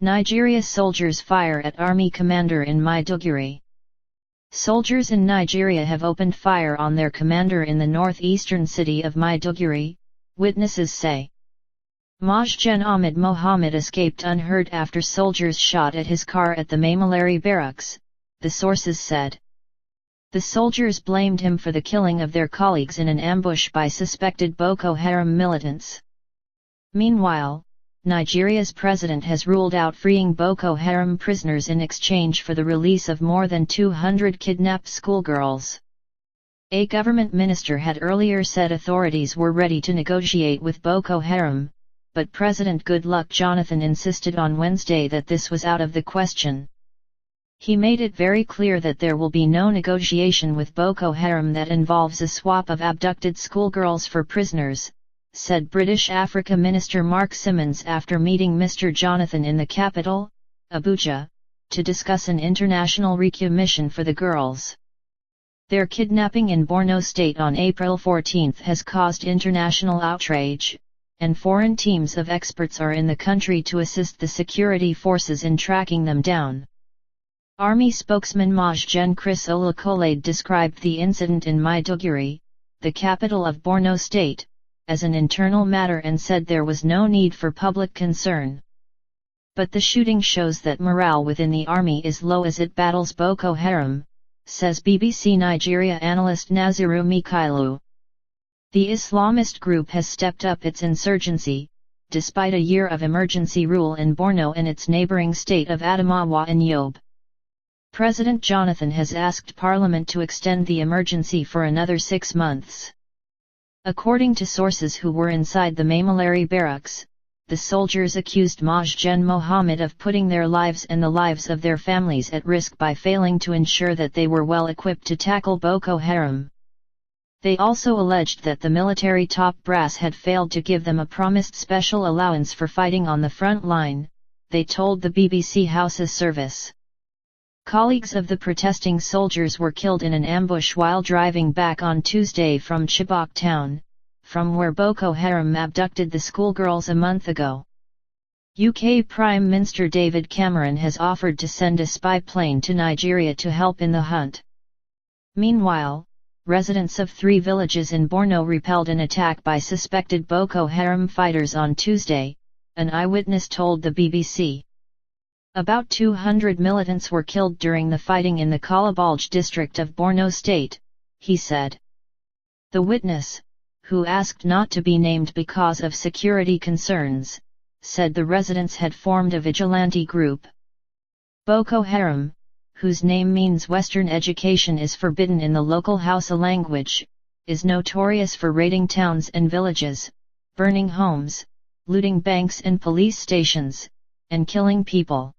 Nigeria soldiers fire at army commander in Maiduguri. Soldiers in Nigeria have opened fire on their commander in the northeastern city of Maiduguri, witnesses say. Majgen Ahmed Mohammed escaped unhurt after soldiers shot at his car at the Maiduguri barracks, the sources said. The soldiers blamed him for the killing of their colleagues in an ambush by suspected Boko Haram militants. Meanwhile, Nigeria's president has ruled out freeing Boko Haram prisoners in exchange for the release of more than 200 kidnapped schoolgirls. A government minister had earlier said authorities were ready to negotiate with Boko Haram, but President Goodluck Jonathan insisted on Wednesday that this was out of the question. He made it very clear that there will be no negotiation with Boko Haram that involves a swap of abducted schoolgirls for prisoners, said British Africa Minister Mark Simmons after meeting Mr. Jonathan in the capital, Abuja, to discuss an international rescue mission for the girls. Their kidnapping in Borno State on April 14 has caused international outrage, and foreign teams of experts are in the country to assist the security forces in tracking them down. Army spokesman Majgen Chris Olukolade described the incident in Maiduguri, the capital of Borno State, as an internal matter and said there was no need for public concern. But the shooting shows that morale within the army is low as it battles Boko Haram, says BBC Nigeria analyst Naziru Mikailu. The Islamist group has stepped up its insurgency, despite a year of emergency rule in Borno and its neighboring state of Adamawa and Yobe. President Jonathan has asked Parliament to extend the emergency for another 6 months. According to sources who were inside the Maiduguri barracks, the soldiers accused Majgen Mohammed of putting their lives and the lives of their families at risk by failing to ensure that they were well equipped to tackle Boko Haram. They also alleged that the military top brass had failed to give them a promised special allowance for fighting on the front line, they told the BBC Hausa service. Colleagues of the protesting soldiers were killed in an ambush while driving back on Tuesday from Chibok town, from where Boko Haram abducted the schoolgirls a month ago. UK Prime Minister David Cameron has offered to send a spy plane to Nigeria to help in the hunt. Meanwhile, residents of 3 villages in Borno repelled an attack by suspected Boko Haram fighters on Tuesday, an eyewitness told the BBC. About 200 militants were killed during the fighting in the Kalabalj district of Borno State, he said. The witness, who asked not to be named because of security concerns, said the residents had formed a vigilante group. Boko Haram, whose name means Western education is forbidden in the local Hausa language, is notorious for raiding towns and villages, burning homes, looting banks and police stations, and killing people.